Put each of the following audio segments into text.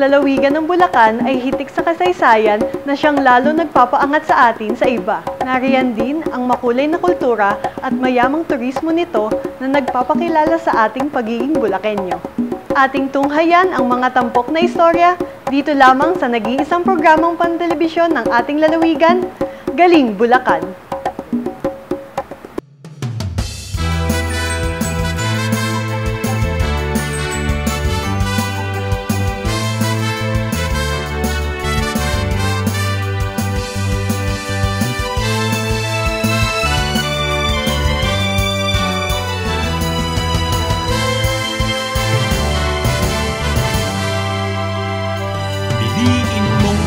lalawigan ng Bulacan ay hitik sa kasaysayan na siyang lalo nagpapaangat sa atin sa iba. Nariyan din ang makulay na kultura at mayamang turismo nito na nagpapakilala sa ating pagiging Bulakenyo. Ating tunghayan ang mga tampok na istorya dito lamang sa nag-iisang programang pantelebisyon ng ating lalawigan, Galing Bulacan.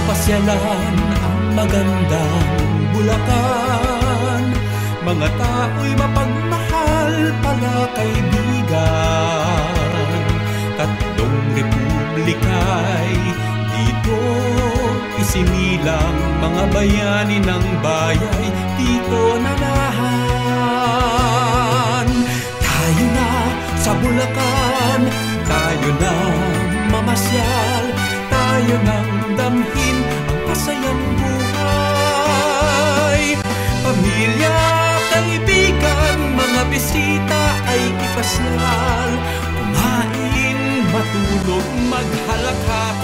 Pasyalan ang magandang Bulacan, mga tao'y mapagmahal pala kaibigan. Tatlong republika'y dito isinilang, mga bayani ng bayay dito nanahan. Tayo na sa Bulacan, tayo na mamasyal, tayo nang damhin ang masayang buhay. Pamilya, kaibigan, mga bisita ay ipasyal, kumain, matulog, maghalakhakan.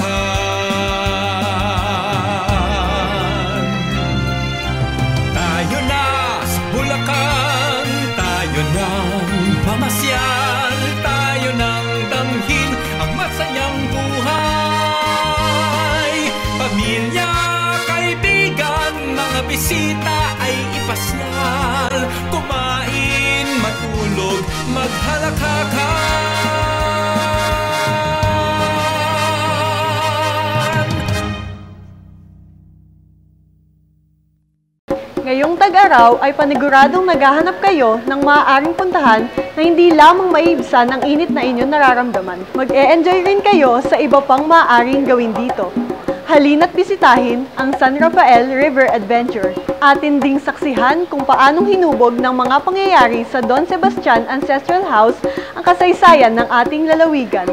Tayo na sa Bulacan, tayo nang mamasyal, tayo nang damhin ang masayang buhay. Pamilya, kaibigan, mga bisita ay ipasyal, kumain, matulog, maghalakhakan. Ngayong tag-araw ay paniguradong naghahanap kayo ng maaaring puntahan na hindi lamang maiibsan ang init na inyong nararamdaman. Mag-e-enjoy rin kayo sa iba pang maaaring gawin dito. Halina't bisitahin ang San Rafael River Adventure. Atin ding saksihan kung paanong hinubog ng mga pangyayari sa Don Sebastian Ancestral House ang kasaysayan ng ating lalawigan.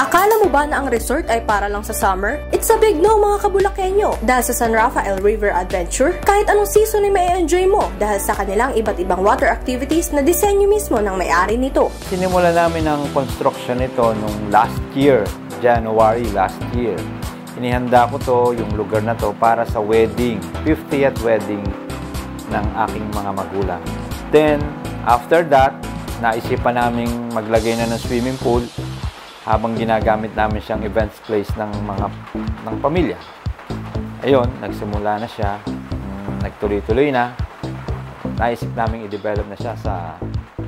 Akala mo ba na ang resort ay para lang sa summer? It's a big no mga kabulakenyo! Dahil sa San Rafael River Adventure, kahit anong season ay mai-enjoy mo dahil sa kanilang iba't ibang water activities na disenyo mismo ng may-ari nito. Sinimula namin ang construction nito nung last year, January last year. Inihanda ko to, yung lugar na to, para sa wedding, 50th wedding ng aking mga magulang. Then, after that, naisipan namin maglagay na ng swimming pool habang ginagamit namin siyang events place ng pamilya. Ayun, nagsimula na siya, nagtuloy-tuloy na. Naisip namin i-develop na siya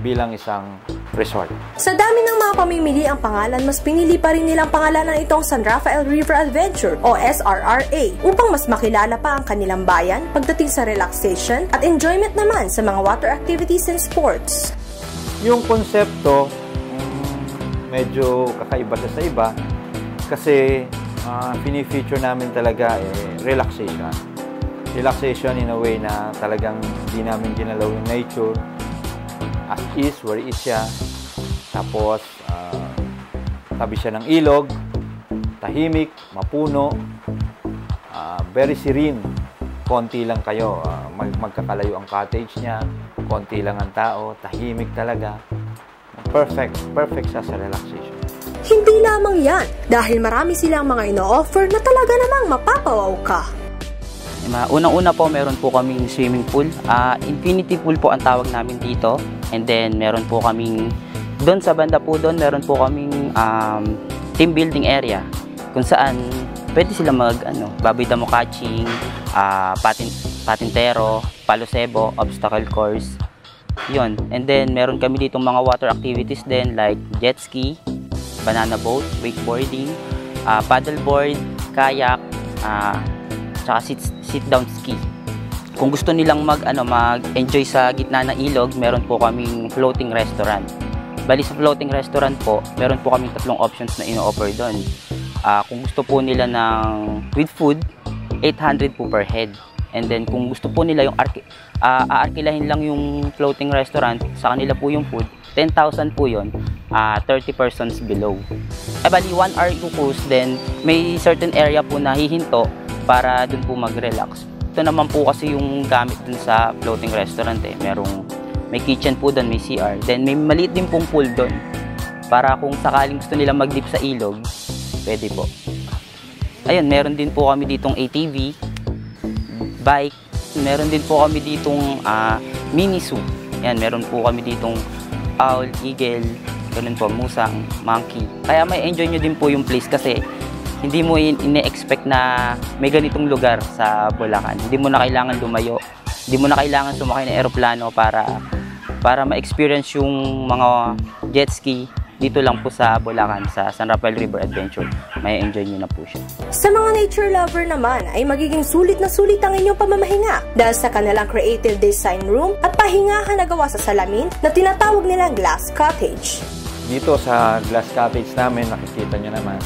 bilang isang resort. Sa dami ng mga pamimili ang pangalan, mas pinili pa rin nilang pangalanan itong San Rafael River Adventure o SRRA upang mas makilala pa ang kanilang bayan pagdating sa relaxation at enjoyment naman sa mga water activities and sports. Yung konsepto, medyo kakaiba siya sa iba kasi pinifeature namin talaga relaxation. Relaxation in a way na talagang hindi namin ginalaw yung nature as is, where is siya. Tapos, tabi siya ng ilog, tahimik, mapuno, very serene. Konti lang kayo, magkakalayo ang cottage niya, konti lang ang tao, tahimik talaga. Perfect siya sa relaxation. Hindi lamang yan, dahil marami silang mga ino-offer na talaga namang mapapawaw ka. Unang-una po, meron po kaming swimming pool. Infinity pool po ang tawag namin dito. And then, meron po kaming, doon sa banda po doon, meron po kaming team building area. Kung saan, pwede sila baboy damo catching, patintero, palo sebo, obstacle course. Yun. And then, meron kami dito mga water activities din like jet ski, banana boat, wakeboarding, paddleboard, kayak, tsaka sit-down ski. Kung gusto nilang mag-enjoy sa gitna ng ilog, meron po kaming floating restaurant. Bali sa floating restaurant po, meron po kaming 3 options na ino-offer doon. Kung gusto po nila ng with food, 800 po per head. And then kung gusto po nila yung aarkilahin lang yung floating restaurant, sa kanila po yung food, 10,000 po yun, 30 persons below. Bali 1 hour to cruise, then may certain area po na hihinto para dun po mag-relax. Ito naman po kasi yung gamit dun sa floating restaurant may kitchen po dun, may CR. Then may maliit din pong pool dun. Para kung sakaling gusto nila mag-dip sa ilog, pwede po. Ayun, meron din po kami ditong ATV, bike. Meron din po kami ditong mini zoo. Yan, meron po kami ditong owl, eagle, ganun po, musang, monkey. Kaya may enjoy nyo din po yung place kasi hindi mo ine-expect na may ganitong lugar sa Bulacan. Hindi mo na kailangan lumayo. Hindi mo na kailangan sumakay ng eroplano para ma-experience yung mga jet ski. Dito lang po sa Bulacan, sa San Rafael River Adventure. May enjoy nyo na po siya. Sa mga nature lover naman ay magiging sulit na sulit ang inyong pamamahinga dahil sa kanilang creative design room at pahingahan na gawa sa salamin na tinatawag nilang glass cottage. Dito sa glass cottage namin, nakikita nyo naman,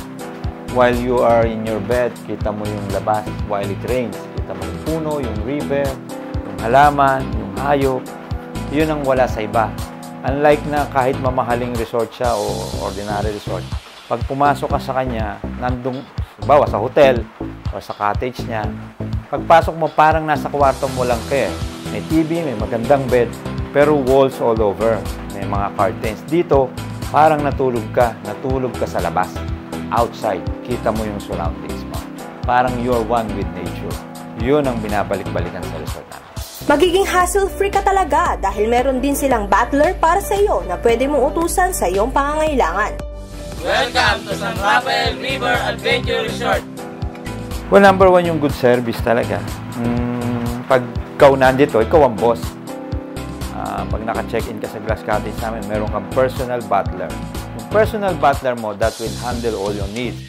while you are in your bed, kita mo yung labas. While it rains, kita mo yung puno, yung river, yung halaman, yung hayop. Yun ang wala sa iba. Unlike na kahit mamahaling resort siya o ordinary resort, pag pumasok ka sa kanya, nandun, bawa sa hotel o sa cottage niya, pagpasok mo parang nasa kwarto mo lang kayo. May TV, may magandang bed, pero walls all over. May mga curtains. Dito, parang natulog ka sa labas. Outside, kita mo yung surroundings mo. Parang you're one with nature. Yun ang binabalik-balikan sa resort namin. Magiging hassle-free ka talaga dahil meron din silang butler para sa iyo na pwede mong utusan sa iyong pangangailangan. Welcome to San Rafael River Adventure Resort. Well, number 1 yung good service talaga. Pag ikaw nandito, ikaw ang boss. Pag naka-check-in ka sa glass cottage namin, meron kang personal butler. Yung personal butler mo, that will handle all your needs.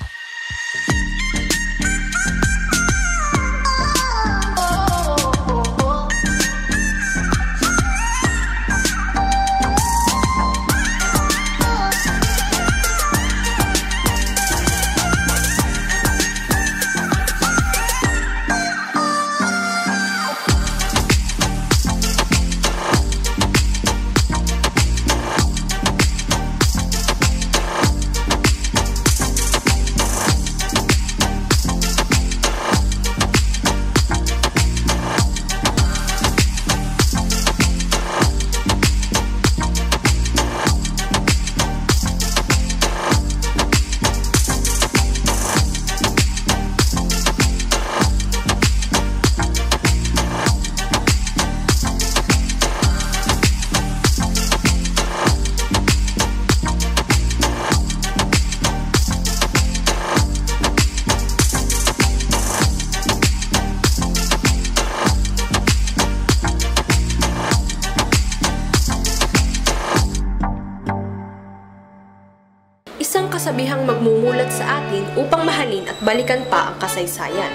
Isang kasabihang magmumulat sa atin upang mahalin at balikan pa ang kasaysayan.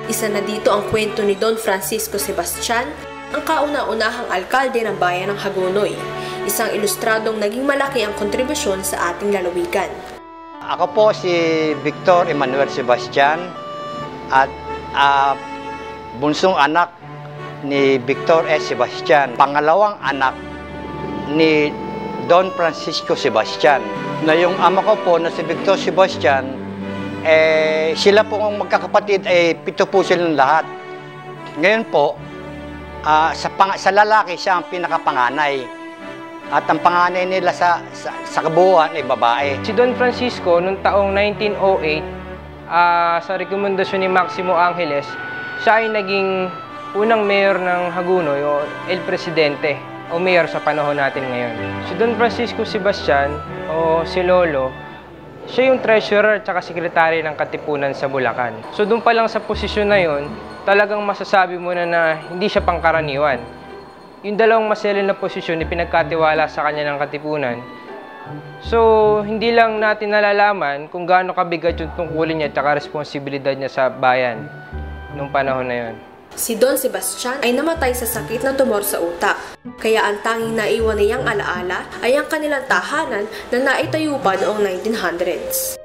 Isa na dito ang kwento ni Don Francisco Sebastian, ang kauna-unahang alkalde ng bayan ng Hagonoy. Isang ilustradong naging malaki ang kontribusyon sa ating lalawigan. Ako po si Victor Emmanuel Sebastian at bunsong anak ni Victor S. Sebastian, pangalawang anak ni Don Francisco Sebastian. Na yung ama ko po na si Victor Sebastian, sila po ang magkakapatid, 7 po silang lahat. Ngayon po, sa lalaki siya ang pinakapanganay. At ang panganay nila sa kabuuan ay babae. Si Don Francisco, noong taong 1908, sa rekomendasyon ni Maximo Angeles, siya ay naging unang mayor ng Hagonoy o El Presidente o mayor sa panahon natin ngayon. Si Don Francisco Sebastian o si Lolo, siya yung treasurer at secretary ng Katipunan sa Bulacan. So doon pa lang sa posisyon na yon, talagang masasabi mo na hindi siya pangkaraniwan. Yung dalawang maselan na posisyon pinagkatiwala sa kanya ng Katipunan. So hindi lang natin nalalaman kung gaano kabigat yung tungkulin niya at responsibilidad niya sa bayan nung panahon na yon. Si Don Sebastian ay namatay sa sakit na tumor sa utak. Kaya ang tanging naiwan niyang alaala ay ang kanilang tahanan na naitayo pa noong 1900s.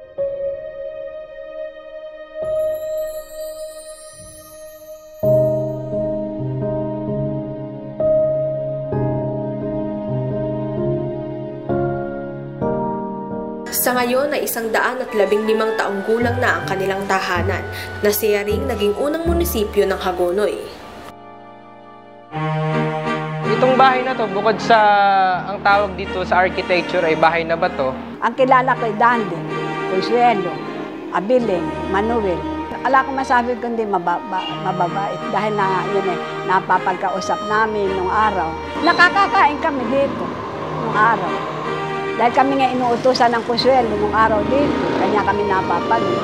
Sa ngayon ay 115 taong gulang na ang kanilang tahanan, na siya ring naging unang munisipyo ng Hagonoy. Itong bahay na to, bukod sa ang tawag dito sa architecture ay bahay na bato. Ang kilala ko ay Danding, Consuelo, Abiling, Manuel. Ala ko masabi kundi mababait dahil yun napapagkausap namin nung araw. Nakakakain kami dito nung araw. Dahil kami nga inuutusan ng Consuelo nung araw dito, kanya kami napapanood.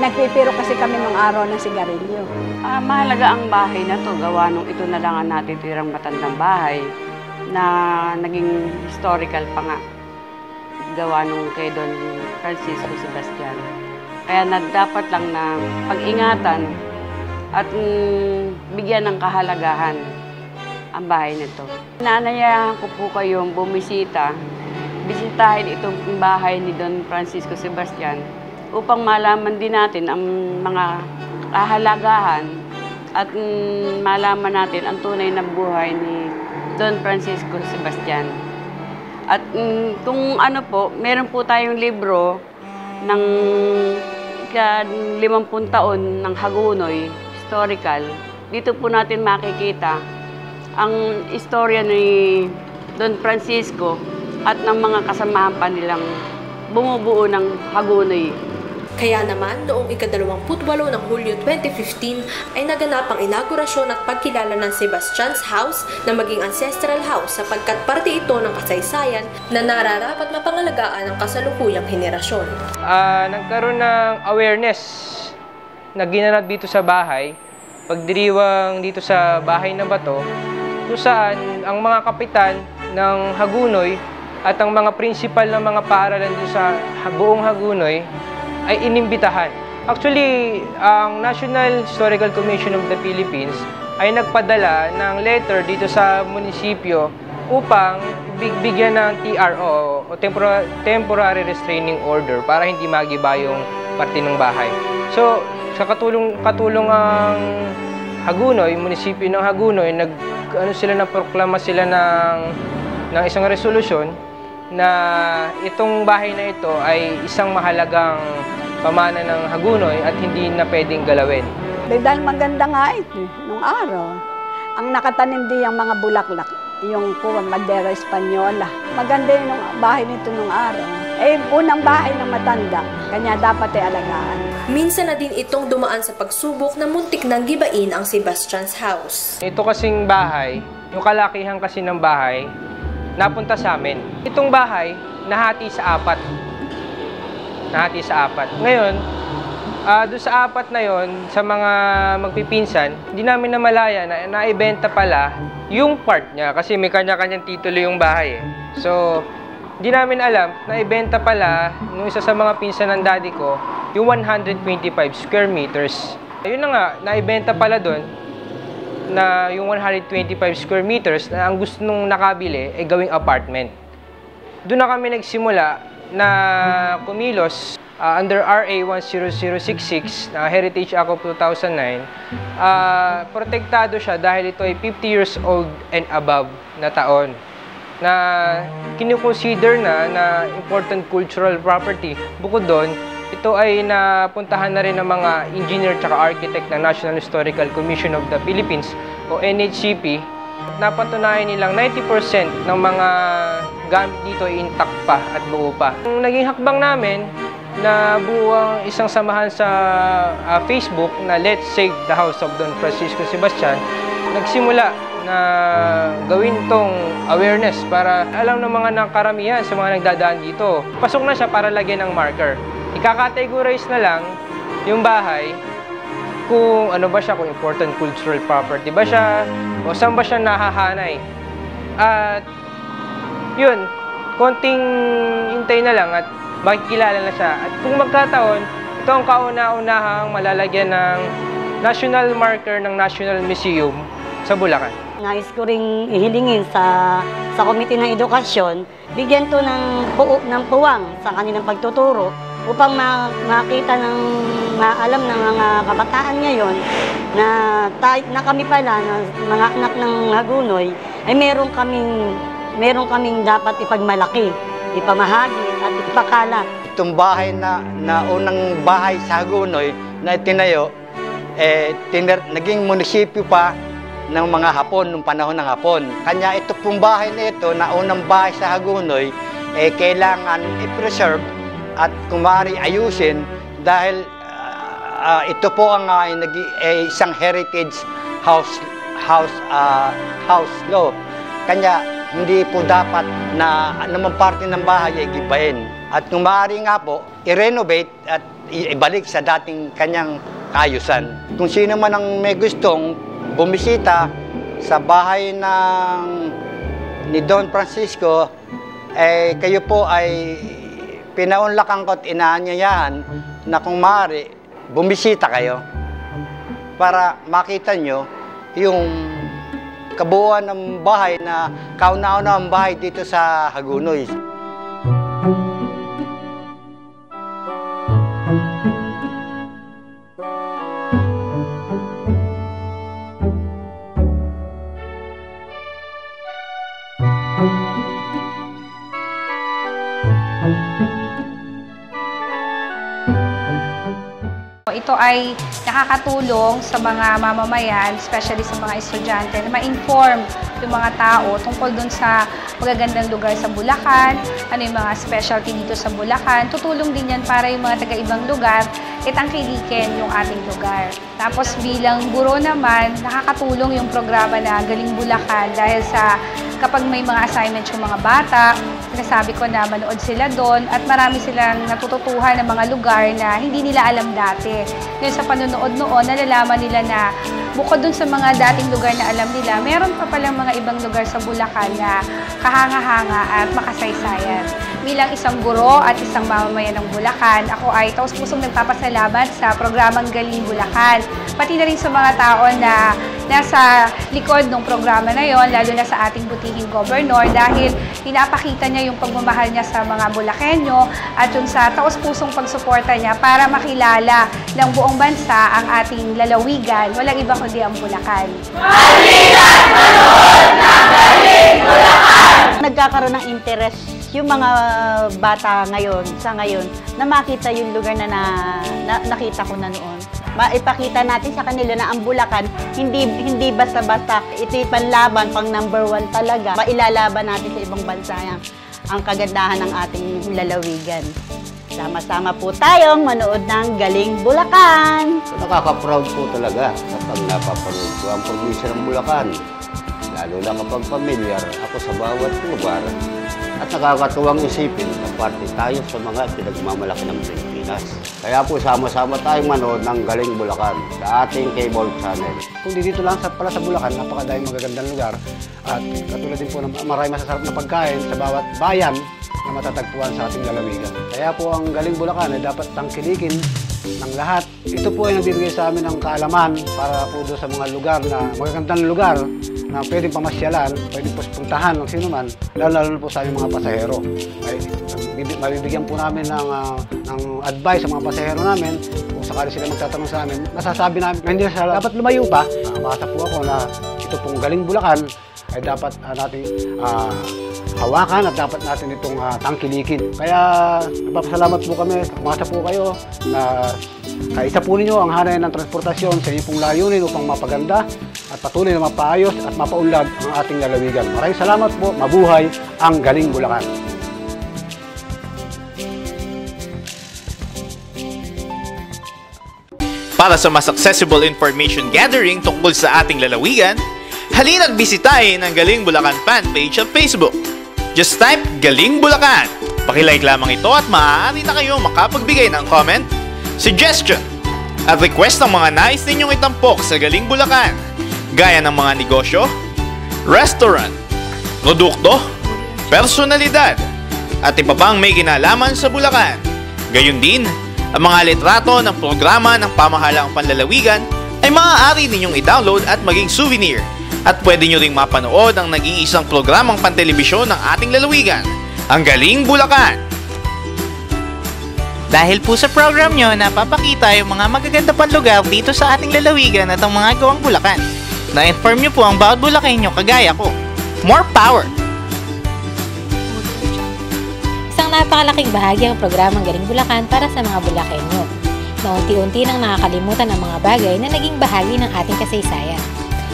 Nagpipiro kasi kami nung araw ng sigarilyo. Mahalaga ang bahay na to, gawa nung ito na lang ang natitirang matandang bahay na naging historical pa nga, gawa nung kay Don Francisco Sebastian. Kaya dapat lang na pag-ingatan at bigyan ng kahalagahan ang bahay nito. Naanayahan ko po kayong bumisita, bisitahin itong bahay ni Don Francisco Sebastian upang malaman din natin ang mga kahalagahan at malaman natin ang tunay na buhay ni Don Francisco Sebastian. At kung ano po, meron po tayong libro ng 50 taon ng Hagonoy, historical. Dito po natin makikita ang istorya ni Don Francisco at ng mga kasamahan pa nilang bumubuo ng Hagonoy. Kaya naman, noong ika-28 ng Hulyo 2015 ay naganap ang inaugurasyon at pagkilala ng Sebastian's House na maging ancestral house sapagkat parte ito ng kasaysayan na nararapat na pangalagaan ng kasalukuyang henerasyon. Nagkaroon ng awareness na ginanap dito sa bahay, pagdiriwang dito sa bahay na bato, kung saan ang mga kapitan ng Hagonoy at ang mga principal ng mga paaralan dito sa buong Hagonoy ay inimbitahan. Actually, ang National Historical Commission of the Philippines ay nagpadala ng letter dito sa munisipyo upang bigyan ng TRO o Temporary Restraining Order para hindi magiba yung parte ng bahay. So, sa katulong ang Hagonoy, munisipyo ng Hagonoy, nagproklama sila ng isang resolusyon na itong bahay na ito ay isang mahalagang pamana ng Hagonoy at hindi na pwedeng galawin. Dahil maganda nga ito, nung araw. Ang nakatanim din ang mga bulaklak, yung Madera Espanyola. Maganda yung bahay nito nung araw. Unang bahay ng matanda, kanya dapat ay alagaan. Minsan na din itong dumaan sa pagsubok na muntik nang gibain ang Sebastian's House. Ito kasing bahay, yung kalakihan kasi ng bahay, napunta sa amin. Itong bahay, nahati sa 4. Nahati sa 4. Ngayon, doon sa 4 na yon, sa mga magpipinsan, hindi namin namalaya na naibenta pala yung part niya kasi may kanya-kanyang titulo yung bahay. So, hindi namin alam na ibenta pala nung isa sa mga pinsan ng daddy ko, yung 125 square meters. Ayun na nga, naibenta pala doon na yung 125 square meters na ang gusto nung nakabili ay gawing apartment. Doon na kami nagsimula na kumilos under RA 10066 na Heritage Act of 2009, protektado siya dahil ito ay 50 years old and above na taon na kinukonsider na important cultural property. Bukod doon, ito ay napuntahan na rin ng mga engineer at architect ng National Historical Commission of the Philippines o NHCP. Napatunayan nilang 90% ng mga gamit dito ay intact pa at buo pa. Ang naging hakbang namin na buo ang isang samahan sa Facebook na Let's Save the House of Don Francisco Sebastian. Nagsimula na gawin tong awareness para alam ng mga karamihan sa mga nagdadaan dito. Pasok na siya para lagyan ng marker. Ika-categorize na lang yung bahay kung ano ba siya, kung important cultural property ba siya, o saan ba siya nahahanay. At yun, konting hintay na lang at makikilala na siya. At kung magkataon, ito ang kauna-unahang malalagyan ng national marker ng National Museum sa Bulacan. Nais ko ring ihilingin sa Komite ng Edukasyon, bigyan to ng puwang sa kanilang pagtuturo upang makita ng maalam ng mga kabataan ngayon na kami pala, na mga anak ng Hagunoy, ay meron kaming dapat ipagmalaki, ipamahagi at ipakalat. Itong bahay na unang bahay sa Hagunoy na itinayo, naging munisipyo pa ng mga Hapon, nung panahon ng Hapon. Kanya ito pong bahay na ito, na unang bahay sa Hagunoy, kailangan i-preserve at kung maaari ayusin dahil ito po ang isang heritage house law. Kanya hindi po dapat na anumang parte ng bahay ay gibahin. At kung maaari nga po, i-renovate at ibalik sa dating kanyang kaayusan. Kung sino man ang may gustong bumisita sa bahay ni Don Francisco, kayo po ay pinaunlakan ko at inaanyayahan na kung maaari, bumisita kayo para makita nyo yung kabuuan ng bahay na kauna-una ang bahay dito sa Hagunoy. Ito ay nakakatulong sa mga mamamayan, especially sa mga estudyante, na ma-inform yung mga tao tungkol dun sa magagandang lugar sa Bulacan, ano yung mga specialty dito sa Bulacan. Tutulong din yan para yung mga taga-ibang lugar tangkilikin yung ating lugar. Tapos bilang guro naman, nakakatulong yung programa na Galing Bulacan dahil sa kapag may mga assignment yung mga bata, sinasabi ko na manood sila doon at marami silang natututuhan ng mga lugar na hindi nila alam dati. Ngayon sa panonood noon, nalalaman nila na bukod dun sa mga dating lugar na alam nila, meron pa palang mga ibang lugar sa Bulacan na kahanga-hanga at makasaysayan. Bilang isang guro at isang mamamayan ng Bulacan, ako ay taos-pusong nagpapasalamat sa programang Galing Bulacan. Pati na rin sa mga tao na nasa likod ng programa na yon, lalo na sa ating butihing gobernador, dahil pinapakita niya yung pagmamahal niya sa mga Bulakenyo at yung sa taos-pusong pagsuporta niya para makilala ng buong bansa ang ating lalawigan. Walang iba kundi ang Bulacan. Malilan manood ng Galing Bulacan! Nagkakaroon ng interest yung mga bata ngayon, sa ngayon, na makita yung lugar na nakita ko na noon. Maipakita natin sa kanila na ang Bulacan, hindi basta-basta, ito'y panlaban, pang #1 talaga. Mailalaban natin sa ibang bansa ang kagandahan ng ating lalawigan. Sama-sama po tayong manood ng Galing Bulacan! Nakaka-proud po talaga kapag napapanood ko ang probinsya ng Bulacan. Lalo na kapag familiar ako sa bawat lugar. At nakakatuwang isipin na parte tayo sa mga pinagmamalaki ng Pilipinas. Kaya po sama-sama tayong manood ng Galing Bulacan sa ating cable channel. Kung dito lang pala sa Bulacan, napakadaming magagandang lugar. At katulad din po ng maraming masasarap na pagkain sa bawat bayan na matatagpuan sa ating lalawigan. Kaya po ang Galing Bulacan ay dapat tangkilikin ng lahat. Ito po ay nagbibigay sa amin ng kaalaman para po doon sa mga lugar na magagandang lugar na pwedeng pamasyalan, pwedeng puntahan ng sino man, lalo na po sa aming mga pasahero. Ay mabibigyan po namin ng advice sa mga pasahero namin. Kung sakali sila magtatanong sa amin, masasabi namin na hindi na sila dapat lumayo pa. Basta po ako na ito pong Galing Bulacan ay dapat natin hawakan at dapat natin itong tangkilikin. Kaya nagpapasalamat po kami, umasa po kayo na kaisa po ninyo ang hanay ng transportasyon sa inyo pong layunin upang mapaganda at patuloy na mapaayos at mapaunlad ang ating lalawigan. Maraming salamat po, mabuhay ang Galing Bulacan. Para sa mas accessible information gathering tungkol sa ating lalawigan, halina't bisitahin ang Galing Bulacan fanpage sa Facebook. Just type Galing Bulacan. Pakilike lamang ito at maaari na kayong makapagbigay ng comment, suggestion, at request ng mga nais ninyong itampok sa Galing Bulacan, gaya ng mga negosyo, restaurant, produkto, personalidad, at iba pang may kinalaman sa Bulacan. Gayon din, ang mga litrato ng programa ng pamahalaang panlalawigan ay maaari ninyong i-download at maging souvenir. At pwede nyo ring mapanood ang nag-iisang programang pantelebisyon ng ating lalawigan, ang Galing Bulacan. Dahil po sa program nyo, napapakita yung mga magaganda pang lugar dito sa ating lalawigan at ang mga gawang Bulacan. Na-inform nyo po ang bawat Bulacanyo kagaya ko. More power! Isang napakalaking bahagi ang programang Galing Bulacan para sa mga Bulacanyo, na unti-unti nang nakakalimutan ang mga bagay na naging bahagi ng ating kasaysayan.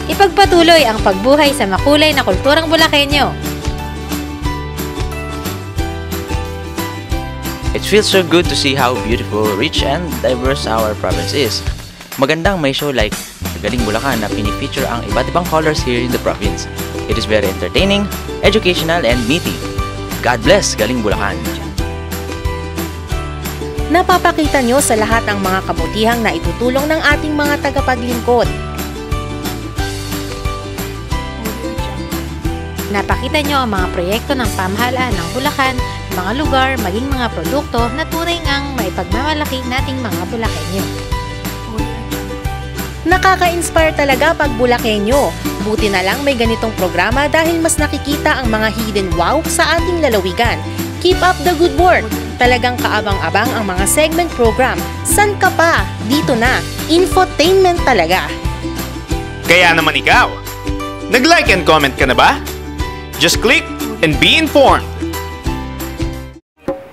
Ipagpatuloy ang pagbuhay sa makulay na kulturang Bulacanyo. It feels so good to see how beautiful, rich, and diverse our province is. Magandang may show like Galing Bulacan na pinifeature ang iba't ibang colors here in the province. It is very entertaining, educational, and meaty. God bless Galing Bulacan! Napapakita nyo sa lahat ang mga kabutihang na itutulong ng ating mga tagapaglingkod. Napakita nyo ang mga proyekto ng pamahalaan ng Bulacan, mga lugar, maging mga produkto na tunay ngang maipagmamalaki nating mga Bulacanyo. Nakaka-inspire talaga pag Bulacanyo. Buti na lang may ganitong programa dahil mas nakikita ang mga hidden wow sa ating lalawigan. Keep up the good work! Talagang kaabang-abang ang mga segment program. San ka pa? Dito na. Infotainment talaga. Kaya naman ikaw, nag-like and comment ka na ba? Just click and be informed!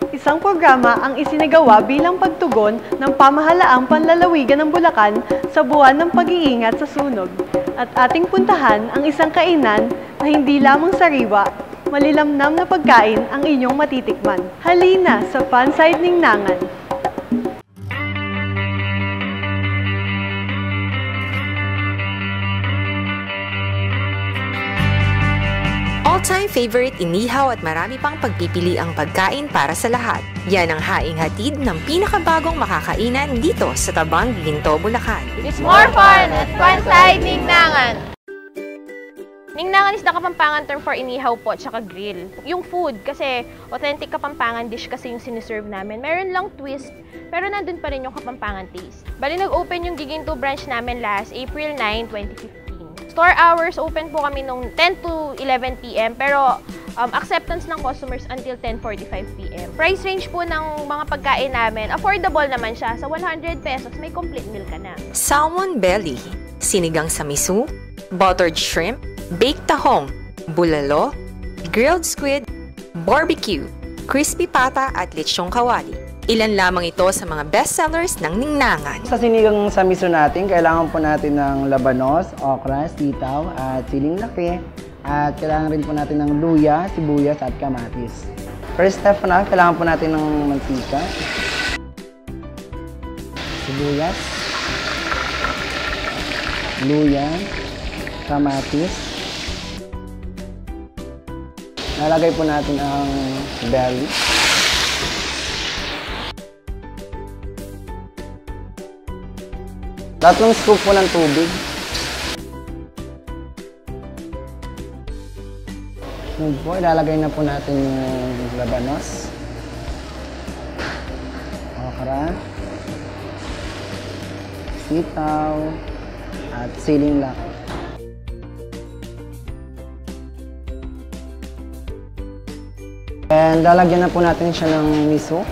Isang programa ang isinagawa bilang pagtugon ng pamahalaang panlalawigan ng Bulacan sa buwan ng pag-iingat sa sunog. At ating puntahan ang isang kainan na hindi lamang sariwa, malilamnam na pagkain ang inyong matitikman. Halina sa Fanside Ningnangan! All-time favorite inihaw at marami pang pagpipili ang pagkain para sa lahat. Yan ang haing hatid ng pinakabagong makakainan dito sa Tabang Ginto, Bulacan. It's more fun at Fanside Ningnangan! Ningnangan is the Kapampangan term for inihaw po at saka grill. Yung food, kasi authentic Kapampangan dish kasi yung siniserve namin. Meron lang twist, pero nandun pa rin yung Kapampangan taste. Bali, nag-open yung Giginto branch namin last April 9, 2015. Store hours, open po kami nung 10 to 11 p.m. Pero acceptance ng customers until 10:45 p.m. Price range po ng mga pagkain namin, affordable naman siya. Sa 100 pesos, may complete meal ka na. Salmon belly, sinigang sa miso, buttered shrimp, baked tahong, bulalo, grilled squid, barbecue, crispy pata at lechong kawali. Ilan lamang ito sa mga bestsellers ng Ningnangan. Sa sinigang sa miso natin, kailangan po natin ng labanos, okra, sitaw, at siling laki. At kailangan rin po natin ng luya, sibuyas, at kamatis. First step po na, kailangan po natin ng mantika, sibuyas, luya, kamatis. Nalagay po natin ang belly. Tatlong scoop po ng tubig. Sunod po, ilalagay na po natin yung labanos, okra, sitaw, at siling laki. Then, lalagyan na po natin siya ng miso.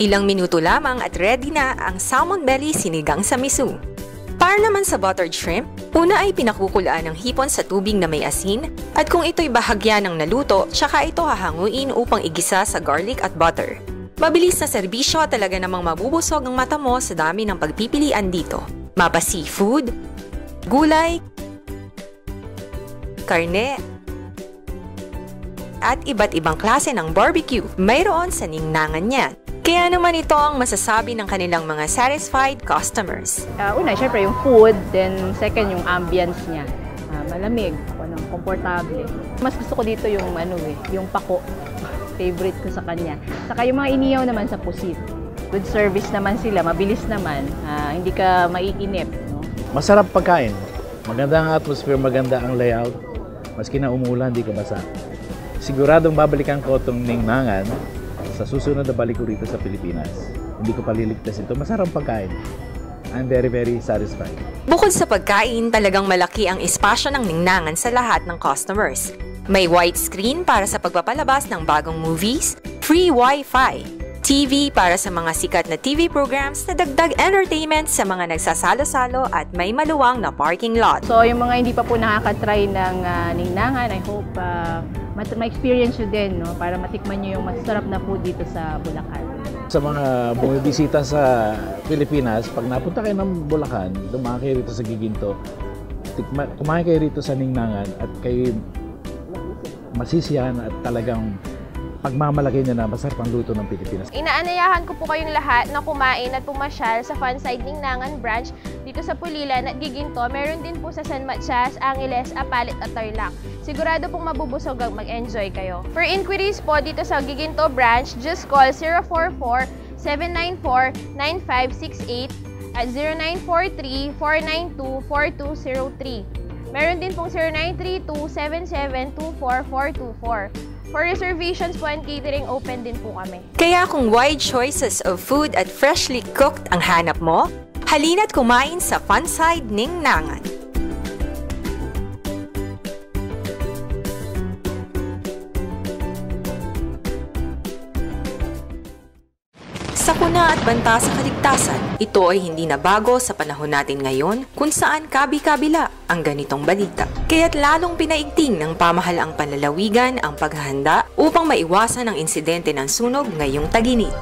Ilang minuto lamang at ready na ang salmon belly sinigang sa miso. Para naman sa buttered shrimp, una ay pinakukulaan ng hipon sa tubig na may asin at kung ito'y bahagya ng naluto, tsaka ito hahanguin upang igisa sa garlic at butter. Mabilis na serbisyo, talaga namang mabubusog ang mata mo sa dami ng pagpipilian dito. Mapa seafood, gulay, karne, at iba't ibang klase ng barbecue mayroon sa ningnangan niyan. Kaya naman ito ang masasabi ng kanilang mga satisfied customers. Una, syempre yung food, then second yung ambience niya. Malamig, komportable. Mas gusto ko dito yung yung pako. Favorite ko sa kanya. Saka yung mga inihaw naman sa pusit. Good service naman sila, mabilis naman. Hindi ka maiinip. No? Masarap pagkain. Maganda ang atmosphere, maganda ang layout. Maski na umulan, hindi ka basa. Siguradong babalikan ko itong ningnangan sa susunod na balik ko rito sa Pilipinas. Hindi ko paliligtas ito. Masarap pagkain. I'm very, very satisfied. Bukod sa pagkain, talagang malaki ang espasyo ng ningnangan sa lahat ng customers. May widescreen para sa pagpapalabas ng bagong movies, free Wi-Fi, TV para sa mga sikat na TV programs na dagdag entertainment sa mga nagsasalo-salo at may maluwang na parking lot. So yung mga hindi pa po nakakatry ng ningnangan, I hope ma-experience nyo din, no? Para matikman nyo yung masarap na food dito sa Bulacan. Sa mga bumibisita sa Pilipinas, pag napunta kayo ng Bulacan, dumaan kayo rito sa Giginto, kumain kayo rito sa ningnangan at kayo masisiyahan at talagang pagmamalaki niya na masarap ang luto ng Pilipinas. Inaanayahan ko po kayong lahat na kumain at pumasyal sa Funside Ningnangan branch dito sa Pulilan at Giginto. Meron din po sa San Matias, Angeles, Apalit at Tarlac. Sigurado pong mabubusog at mag-enjoy kayo. For inquiries po dito sa Giginto branch, just call 044-794-9568 at 0943-492-4203. Meron din pong 0932-7724-424. For reservations po and catering, open din po kami. Kaya kung wide choices of food at freshly cooked ang hanap mo, halina't kumain sa Funside Ningnangan. Sakuna at banta sa kaligtasan, ito ay hindi na bago sa panahon natin ngayon kung saan kabi-kabila ang ganitong balita. Kaya't lalong pinaigting ng pamahalaang panlalawigan ang paghahanda upang maiwasan ang insidente ng sunog ngayong tag-init.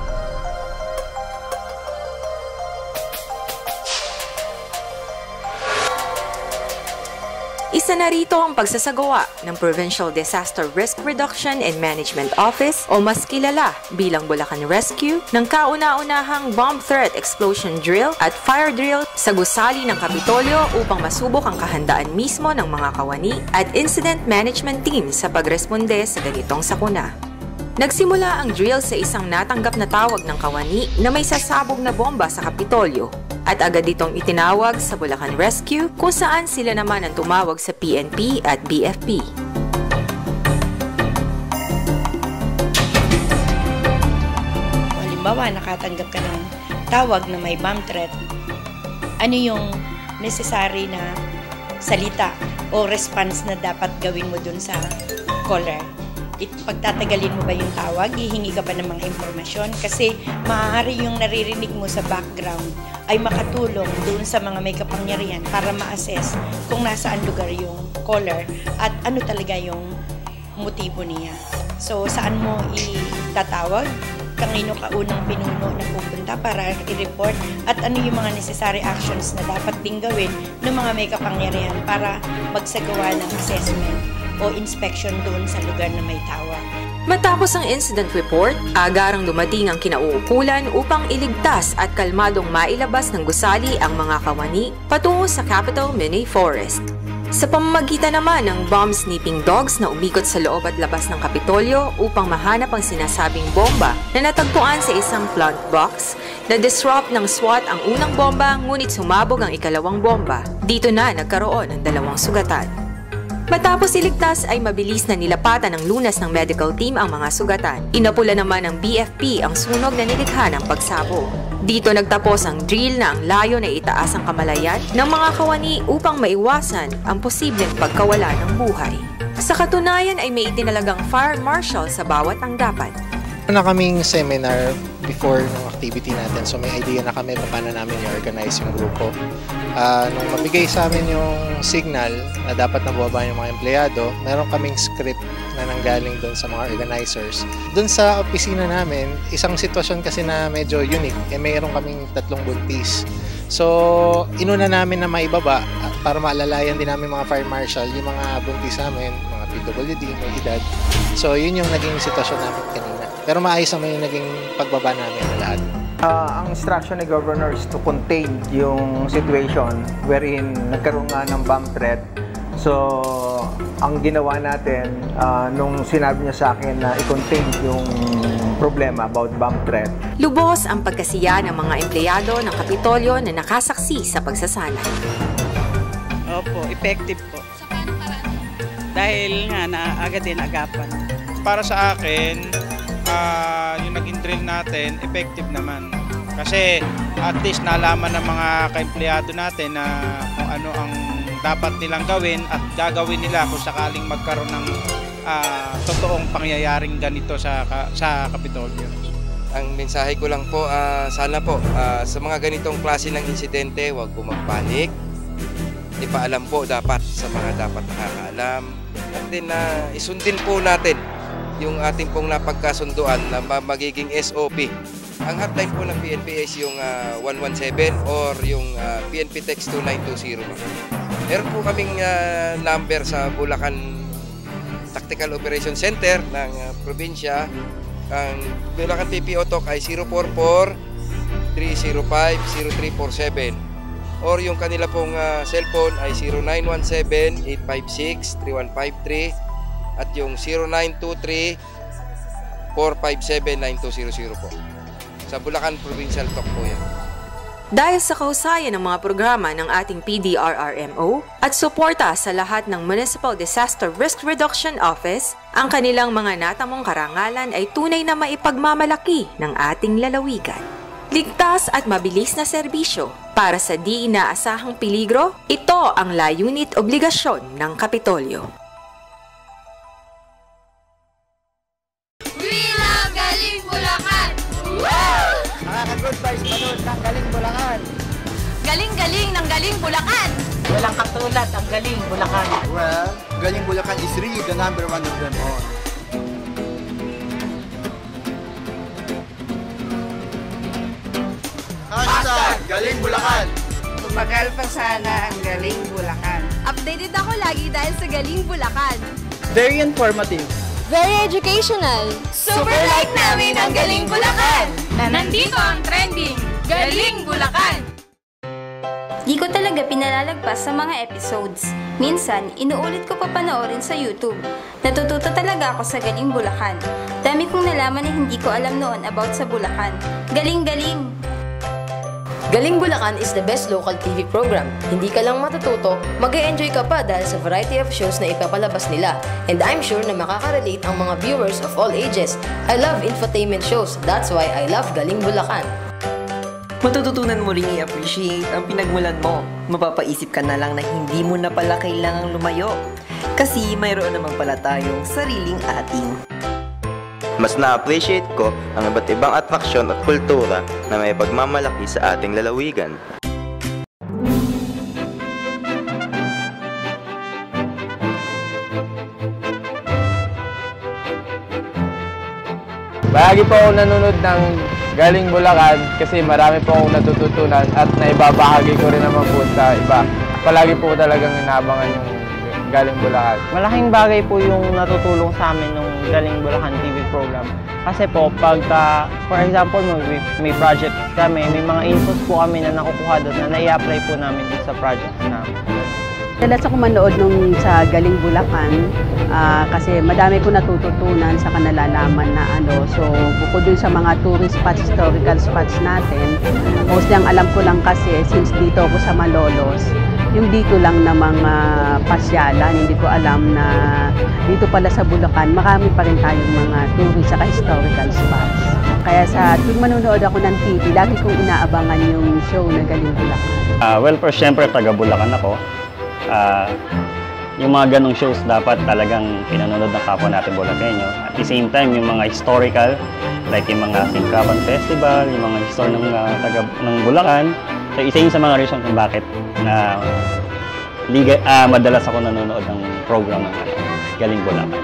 Isa na rito ang pagsasagawa ng Provincial Disaster Risk Reduction and Management Office o mas kilala bilang Bulacan Rescue ng kauna-unahang bomb threat explosion drill at fire drill sa gusali ng Kapitolyo upang masubok ang kahandaan mismo ng mga kawani at incident management team sa pagresponde sa ganitong sakuna. Nagsimula ang drill sa isang natanggap na tawag ng kawani na may sasabog na bomba sa Kapitolyo at agad itong itinawag sa Bulacan Rescue kung saan sila naman ang tumawag sa PNP at BFP. Halimbawa, nakatanggap ka ng tawag na may bomb threat, ano yung necessary na salita o response na dapat gawin mo dun sa caller? Pagtatagalin mo ba yung tawag, hihingi ka ba ng mga impormasyon? Kasi maaari yung naririnig mo sa background ay makatulong doon sa mga may kapangyarihan para ma-assess kung nasaan lugar yung caller at ano talaga yung motibo niya. So, saan mo itatawag? Kanino ka unang pinuno na pupunta para i-report at ano yung mga necessary actions na dapat ding gawin ng mga may kapangyarihan para magsagawa ng assessment o inspection doon sa lugar na may tawag. Matapos ang incident report, agarang dumating ang kinauukulan upang iligtas at kalmadong mailabas ng gusali ang mga kawani patungo sa Capital Mini Forest. Sa pamamagitan naman ng bomb sniffing dogs na umikot sa loob at labas ng Kapitolyo upang mahanap ang sinasabing bomba na natagpuan sa isang plant box, na-disrupt ng SWAT ang unang bomba ngunit sumabog ang ikalawang bomba. Dito na nagkaroon ng 2 sugatan. Matapos iligtas ay mabilis na nilapatan ng lunas ng medical team ang mga sugatan. Inapula naman ng BFP ang sunog na nilikha ng pagsabog. Dito nagtapos ang drill na ang layo na itaas ang kamalayan ng mga kawani upang maiwasan ang posibleng pagkawala ng buhay. Sa katunayan ay may itinalagang fire marshal sa bawat tanggapan. Na kaming seminar before ng activity natin, so may idea na kami paano namin i-organize yung grupo. Nung mabigay sa amin yung signal na dapat nababa yung mga empleyado, meron kaming script na nanggaling doon sa mga organizers. Doon sa opisina namin, isang sitwasyon kasi na medyo unique, mayroon kaming 3 buntis. So, inuna namin na maibaba para maalalayan din namin mga fire marshal, yung mga buntis namin, mga PWD, may edad. So, yun yung naging sitwasyon namin kanina. Pero maayos naman yung naging pagbaba namin na lahat. Ang instruction ni Governor is to contain yung situation wherein nagkaroon nga ng bomb threat. So, ang ginawa natin, nung sinabi niya sa akin na i-contain yung problema about bomb threat. Lubos ang pagkasiya ng mga empleyado ng Kapitolyo na nakasaksi sa pagsasanay. Opo, effective po. Dahil nga agad din agapan. Para sa akin, yung naging drill natin, effective naman. Kasi at least nalaman ng mga ka-empleyado natin na kung ano ang dapat nilang gawin at gagawin nila kung sakaling magkaroon ng totoong pangyayaring ganito sa Kapitolyo. Ang mensahe ko lang po, sana po sa mga ganitong klase ng insidente, huwag po magpanik. Ipaalam po dapat sa mga dapat nakakaalam. At then isundin po natin yung ating pong napagkasunduan na magiging SOP. Ang hotline po ng PNP is yung 117 or yung PNP text 2920. Meron po kaming number sa Bulacan Tactical Operation Center ng probinsya. Ang Bulacan PPO Talk ay 044-305-0347 or yung kanila pong cellphone ay 0917-856-3153 at yung 0923-457-9200 po. Sa Bulacan Provincial Talk po yan. Dahil sa kausayan ng mga programa ng ating PDRRMO at suporta sa lahat ng Municipal Disaster Risk Reduction Office, ang kanilang mga natamong karangalan ay tunay na maipagmamalaki ng ating lalawigan. Ligtas at mabilis na serbisyo para sa di inaasahang peligro, ito ang layunit obligasyon ng Kapitolyo. We love Galing Bulacan! Nakaka-good vibes manood ng Galing Bulacan. Galing-galing ng Galing Bulacan! Walang katulad ang Galing Bulacan. Well, Galing Bulacan is really the #1 of them all. #Galing Bulacan! Tumagal pa sana ang Galing Bulacan. Updated ako lagi dahil sa Galing Bulacan. Very informative. Very educational. Super like namin ang Galing Bulacan! Nandito ang trending, Galing Bulacan! Di ko talaga pinalalagpas sa mga episodes. Minsan, inuulit ko pa panoorin sa YouTube. Natututo talaga ako sa Galing Bulacan. Dami kong nalaman na hindi ko alam noon about sa Bulacan. Galing-galing! Galing Bulacan is the best local TV program. Hindi ka lang matututo, mag-e-enjoy ka pa dahil sa variety of shows na ipapalabas nila. And I'm sure na makaka-relate ang mga viewers of all ages. I love infotainment shows, that's why I love Galing Bulacan. Matututunan mo ring i-appreciate ang pinagmulan mo. Mapapaisip ka na lang na hindi mo na pala kailangang lumayo. Kasi mayroon naman pala tayong sariling ating. Mas na-appreciate ko ang iba't ibang atraksyon at kultura na may pagmamalaki sa ating lalawigan. Bahagi po ako nanonood ng Galing Bulacan kasi marami po akong natututunan at naibabahagi ko rin naman po sa iba. Palagi po talagang inaabangan yung Galing Bulacan. Malaking bagay po yung natutulong sa amin ng Galing Bulacan TV program. Kasi po, pagka, for example, may project kami, may mga inputs po kami na nakukuha doon na nai-apply po namin sa projects namin. Dalas ako manood nung sa Galing Bulacan kasi madami ko natututunan sa kanalalaman na ano. So, bukod dun sa mga tourist spots, historical spots natin, mostly ang alam ko lang kasi since dito ako sa Malolos, yung dito lang na mga pasyalan. Hindi ko alam na dito pala sa Bulacan, marami pa rin tayong mga tourist at historical spots. Kaya tuwing manonood ako ng TV, lagi kong inaabangan yung show na Galing Bulacan. Well, first, syempre, taga Bulacan ako. Yung mga ganong shows dapat talagang pinanonood ng kapwa natin Bulakenyo. At the same time, yung mga historical, like yung mga Singkapan Festival, yung mga history ng Bulacan. So, isa yun sa mga reason kung bakit na madalas ako nanonood ng program ng Galing Bulacan.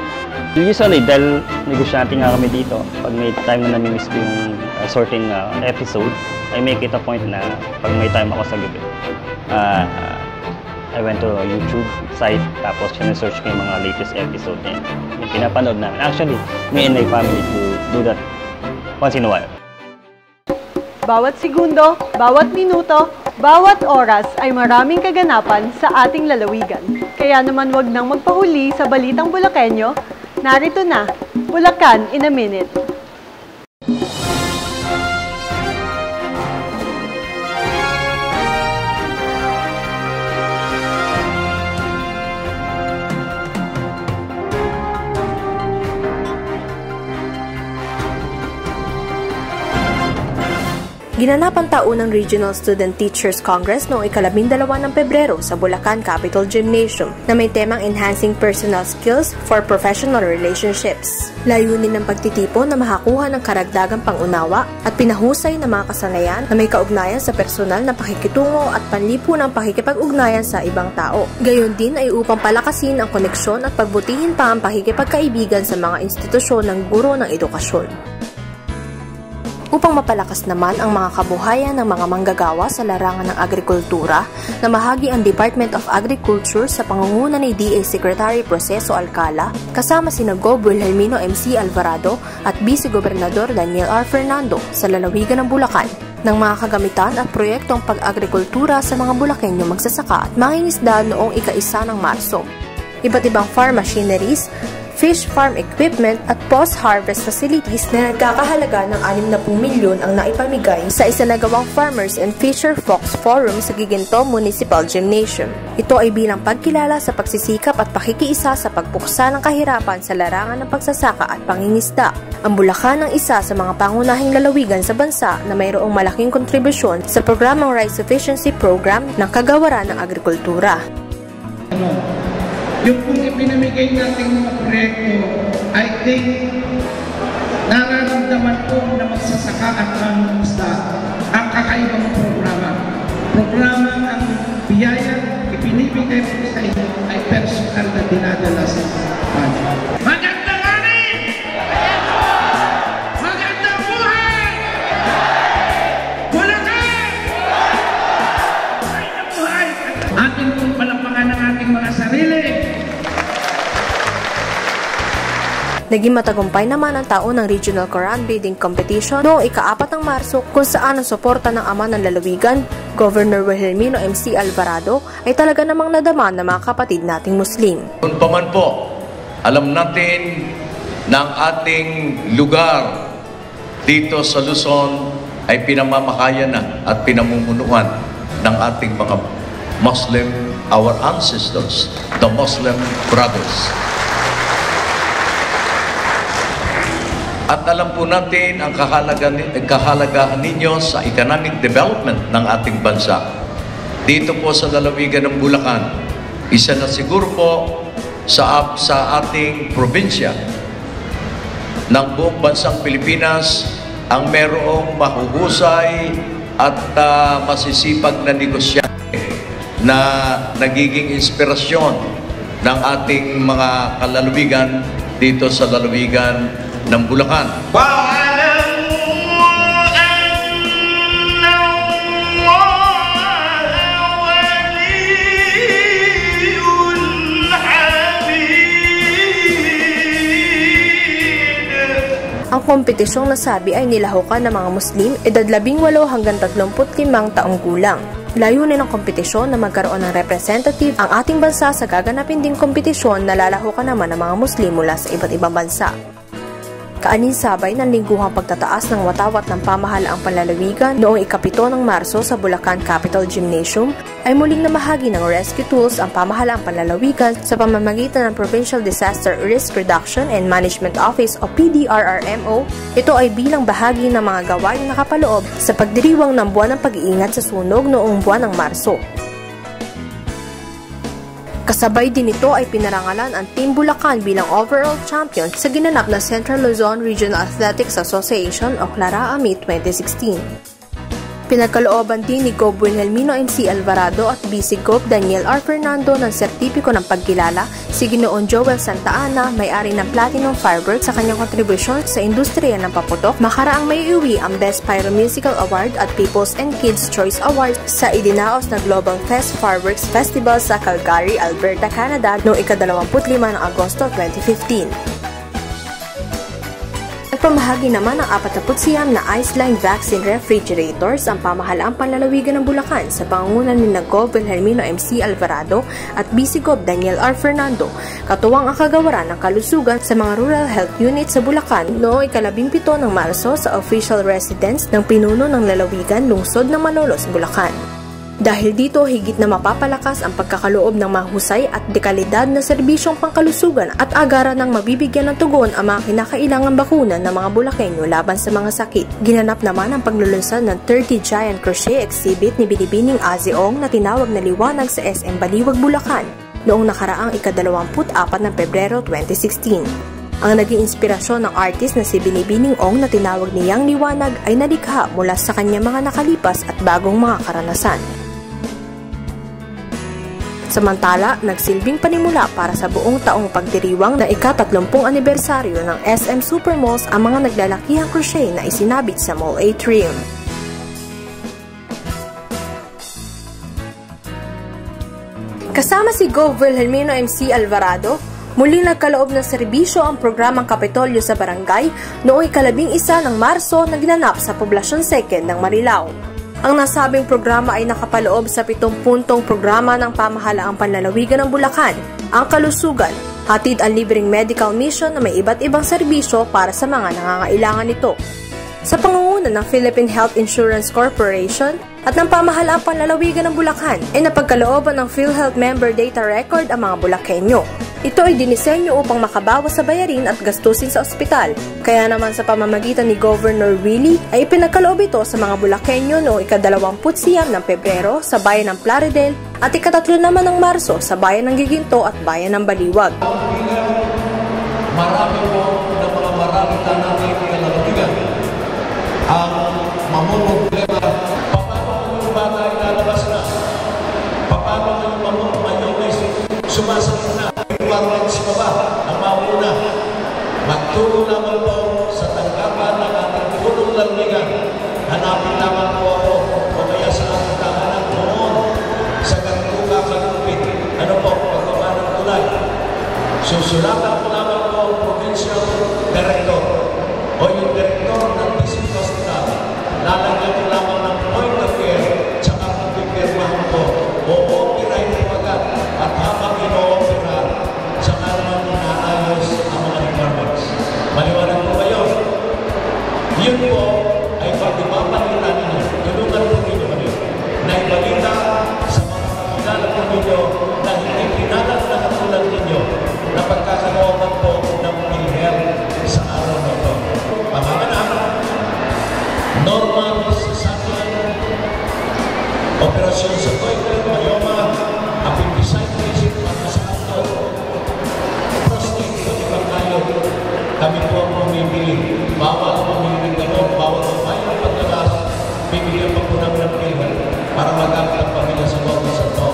Usually, dahil negosyante nga kami dito, pag may time na namimiss ko yung certain episode, I make it a point na pag may time ako sa gabi, I went to YouTube site, tapos sinesearch ko yung mga latest episode and yung pinapanood namin. Actually, me and my family do that once in a while. Bawat segundo, bawat minuto, bawat oras ay maraming kaganapan sa ating lalawigan. Kaya naman wag nang magpahuli sa Balitang Bulakenyo. Narito na, Bulacan in a Minute. Ginanap ang taunang Regional Student Teachers Congress noong ika-12 ng Pebrero sa Bulacan Capitol Gymnasium na may temang Enhancing Personal Skills for Professional Relationships. Layunin ng pagtitipon na makakuha ng karagdagang pangunawa at pinahusay na mga kasanayan na may kaugnayan sa personal na pakikitungo at panlipunang pakikipag-ugnayan sa ibang tao. Gayon din ay upang palakasin ang koneksyon at pagbutihin pa ang pakikipagkaibigan sa mga institusyon ng guro ng edukasyon. Upang mapalakas naman ang mga kabuhayan ng mga manggagawa sa larangan ng agrikultura, namahagi ang Department of Agriculture sa pangunguna ni DA Secretary Proceso Alcala kasama sina Gov. Wilhelmino MC Alvarado at Vice Gobernador Daniel R. Fernando sa lalawigan ng Bulacan ng mga kagamitan at proyektong pag-agrikultura sa mga Bulakenyo magsasaka at mangingisda noong ika-1 ng Marso. Iba't ibang farm machineries, fish farm equipment at post-harvest facilities na nagkakahalaga ng 60 milyon ang naipamigay sa isanagawang Farmers and Fisher Folks Forum sa Giginto Municipal Gymnasium. Ito ay bilang pagkilala sa pagsisikap at pakikiisa sa pagpuksa ng kahirapan sa larangan ng pagsasaka at pangingisda. Ang Bulacan ang isa sa mga pangunahing lalawigan sa bansa na mayroong malaking kontribusyon sa programang Rice Sufficiency Program ng Kagawaran ng Agrikultura. Yung kung ipinamigay nating mga proyekto, I think nararamdaman ko na magsasaka at mangingisda ang kakaibang programa. Programa ng biyaya ipinibigay ko sa inyo ay personal na dinadala sa banyo. Magandang ani! Magandang buhay! Bulacan! Ay na buhay! Ating kong palapangan ng ating mga sarili. Naging matagumpay naman ang taon ng Regional Quran Reading Competition noong ika-4 ng Marso kung saan ang suporta ng ama ng lalawigan, Governor Wilhelmino MC Alvarado, ay talaga namang nadama ng mga kapatid nating Muslim. Kung paman po, alam natin na ang ating lugar dito sa Luzon ay pinamamakayan na at pinamumunuan ng ating mga Muslim, our ancestors, the Muslim brothers. At alam po natin ang kahalagahan ninyo sa economic development ng ating bansa. Dito po sa lalawigan ng Bulacan, isa na siguro po sa ating probinsya ng buong bansang Pilipinas ang merong mahuhusay at masisipag na negosyante na nagiging inspirasyon ng ating mga kalalawigan dito sa lalawigan ng Bulacan. Ang kompetisyong nasabi ay nilahukan ng mga Muslim edad 18 hanggang 35 taong gulang. Layunin ng kompetisyon na magkaroon ng representative ang ating bansa sa gaganapin ding kompetisyon na lalahukan naman ng mga Muslim mula sa iba't ibang bansa. Kaaninsabay ng lingguhang pagtataas ng watawat ng pamahalaang panlalawigan noong ika-7 ng Marso sa Bulacan Capitol Gymnasium ay muling namahagi ng rescue tools ang pamahalaang panlalawigan sa pamamagitan ng Provincial Disaster Risk Reduction and Management Office o PDRRMO. Ito ay bilang bahagi ng mga gawain na nakapaloob sa pagdiriwang ng buwan ng pag-iingat sa sunog noong buwan ng Marso. Kasabay din ito ay pinarangalan ang Team Bulacan bilang overall champion sa ginanap na Central Luzon Regional Athletics Association o CLARA-AMI 2016. Pinagkalooban din ni Gov. Wilhelmino MC Alvarado at BC Gov. Daniel R. Fernando ng sertipiko ng pagkilala si Ginoong Joel Santa Ana, may-ari ng Platinum Fireworks sa kanyang kontribusyon sa industriya ng paputok, makaraang maiuwi ang Best Pyro Musical Award at People's and Kids Choice Award sa idinaos na Global Fest Fireworks Festival sa Calgary, Alberta, Canada noong ika-25 ng Agosto 2015. Nagpamahagi naman ng 49 na Iceline Vaccine Refrigerators ang pamahalaang panlalawigan ng Bulacan sa pangungunan ni Gov. Wilhelmino MC Alvarado at BC Gov. Daniel R. Fernando, katuwang ang kagawaran ng kalusugan sa mga rural health unit sa Bulacan noong ika-17 ng Marso sa official residence ng pinuno ng lalawigan lungsod ng Malolos, Bulacan. Dahil dito, higit na mapapalakas ang pagkakaloob ng mahusay at dekalidad na serbisyong pangkalusugan at agaran ng mabibigyan ng tugon ang mga kinakailangang bakuna ng mga Bulakenyo laban sa mga sakit. Ginanap naman ang paglulunsad ng 30 Giant Crochet Exhibit ni Binibining Azeong na tinawag na Liwanag sa SM Baliwag, Bulacan noong nakaraang ika-24 ng Pebrero 2016. Ang naging inspirasyon ng artist na si Binibining Ong na tinawag niyang Liwanag ay nalikha mula sa kanyang mga nakalipas at bagong mga karanasan. Samantala, nagsilbing panimula para sa buong taong pagdiriwang na ika-30 anibersaryo ng SM Supermalls ang mga naglalakihang crochet na isinabit sa mall atrium. Kasama si Gov. Wilhelmino MC Alvarado, muli nagkaloob ng serbisyo ang programang Kapitolyo sa Barangay noong ika-11 ng Marso na ginanap sa Poblasyon 2 ng Marilao. Ang nasabing programa ay nakapaloob sa 7 puntong programa ng pamahalaang panlalawigan ng Bulacan, ang kalusugan, hatid ang libreng medical mission na may iba't ibang serbisyo para sa mga nangangailangan nito. Sa pangunguna ng Philippine Health Insurance Corporation at ng pamahalaang panlalawigan ng Bulacan ay napagkalooban ng PhilHealth Member Data Record ang mga Bulakenyo. Ito ay dinisenyo upang makabawas sa bayarin at gastusin sa ospital. Kaya naman sa pamamagitan ni Governor Willie ay ipinagkaloob ito sa mga Bulakenyo noong ika-29 ng Pebrero sa bayan ng Plaridel at ika-3 naman ng Marso sa bayan ng Giginto at bayan ng Baliwag. Marami po na mga marami natin kalalabigan ang mamumulera. Paano yung bata ay lalabas na? Paano yung mamumulera sumasakit na? Iwarwag si baba ang mauna. Magtulong lamang po sa tanggapan ng ating tulong lalabigan. Hanapin lamang po ako o kaya sa ating tahanan noon sa Gantuga, Kalupit. Ano po? Pagbaba ng tulay. Susulatan po lamang po ang provincial director o yung director ng district hospital. Lalagyan po lamang ng point of care tsaka kung pipirmahan po o operate po agad at habang ino-opera tsaka naman inaayos ang mga requirements. Maliwanag po ba yun? Yun po ay pag-ipapalitan ninyo. Tulungan po ninyo kami na ibalita sa mga kakilala po ninyo na hindi pinalag na katulad ninyo na pagkakalooban po ng PhilHealth sa araw na ito. Pamamanap, normal cesarean, operasyon sa goiter, myoma, appendicitis, pagkasakot, prostate, ibang tayo. Kami po ang pumibili. Bawal pumibili gano'n, bawal ang mayroon pagkalas, bibigyan pa po namin ng PhilHealth para magamit ang pamilya sa Bawal sa ito.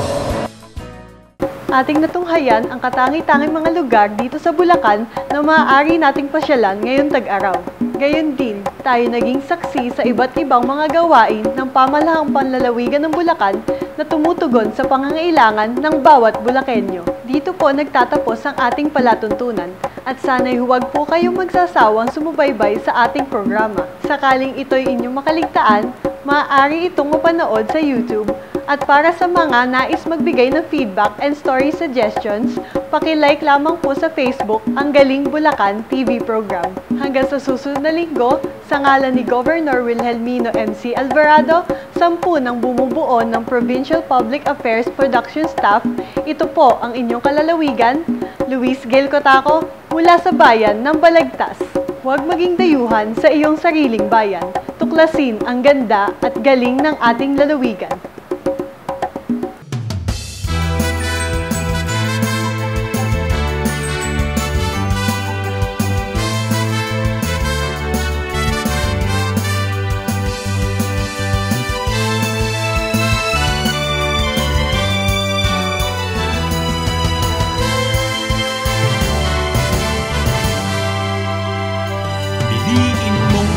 Ating natunghayan ang katangi-tanging mga lugar dito sa Bulacan na maaari nating pasyalan ngayong tag-araw. Gayon din, tayo naging saksi sa iba't ibang mga gawain ng pamalahang panlalawigan ng Bulacan na tumutugon sa pangangailangan ng bawat Bulakenyo. Dito po nagtatapos ang ating palatuntunan at sana'y huwag po kayong magsasawang sumubaybay sa ating programa. Sakaling ito'y inyong makaligtaan, maaari itong mapanood sa YouTube At para sa mga nais magbigay ng feedback and story suggestions, paki-like lamang po sa Facebook ang Galing Bulacan TV program. Hanggang sa susunod na linggo, sa ngalan ni Governor Wilhelmino MC Alvarado, 10 ng bumubuo ng Provincial Public Affairs Production Staff, ito po ang inyong kalalawigan, Luis Gail Cotaco, mula sa bayan ng Balagtas. Huwag maging dayuhan sa iyong sariling bayan. Tuklasin ang ganda at galing ng ating lalawigan.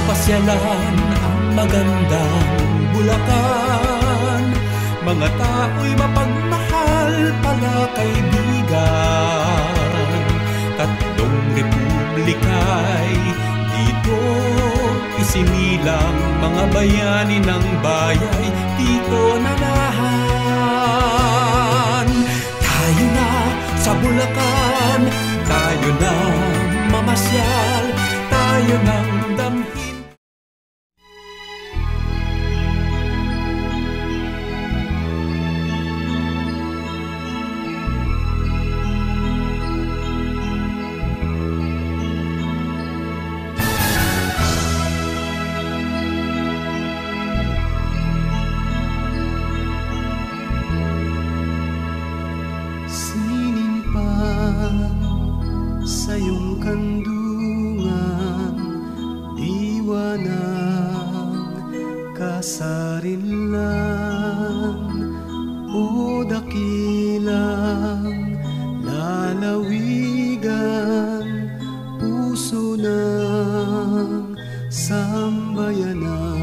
Pasyalan ang magandang Bulacan, mga tao'y mapagmahal pala kaibigan. Tatlong republika'y dito isinilang, mga bayani ng bayay dito nanahan. Tayo na sa Bulacan, tayo na mamasyal, tayo ng damhin. Sa iyong kandungan, diwa ng kasarinlan, o dakilang lalawigan, puso ng sambayanan.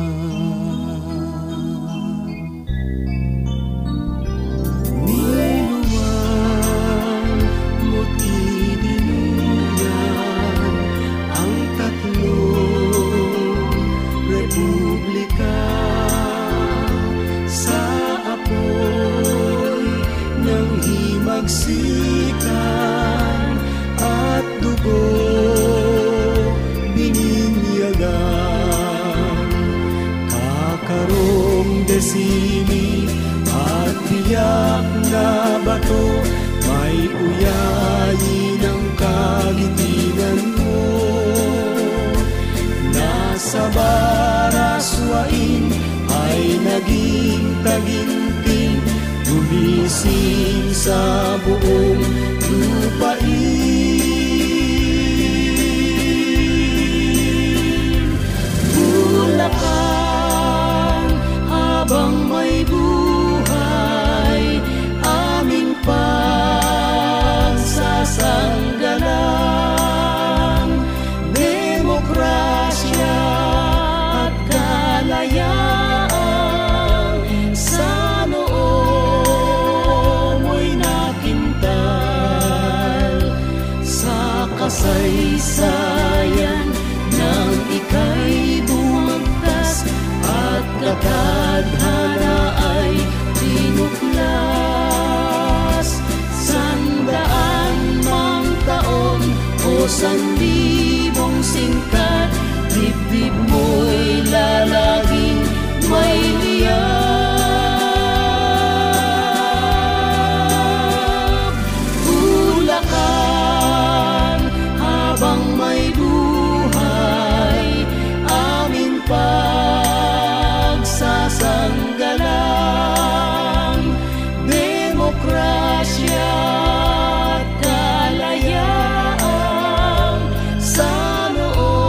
Magsikan at dugo bininyagan, kakarong desini at tiyak na bato, may uyayin ang kagitingan mo. Nasa baraswain ay naging taginting, gumising sa buong lupain. Bulacan, habang may buhay, aming pagsasanggalang, demokrasya at kalayaan sa kasaysayan ng ika'y bumagtas at katadhana ay tinuklas. 100 mang taon o 1,000 singkat, dibdib mo'y lalaging may liyan. Habang may buhay, aming pagsasanggalang, demokrasya at kalayaan sa loob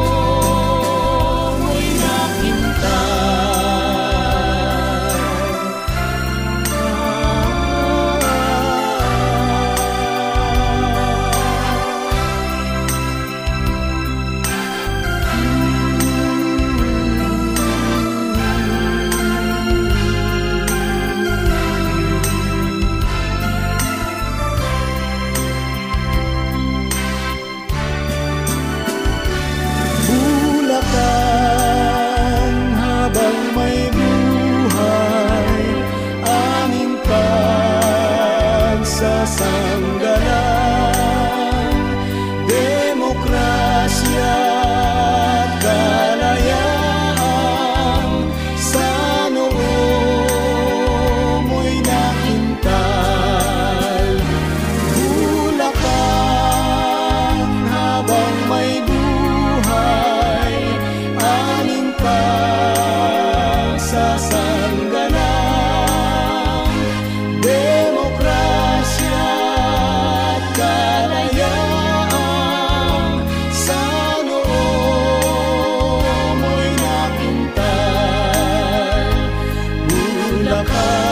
Bulacan.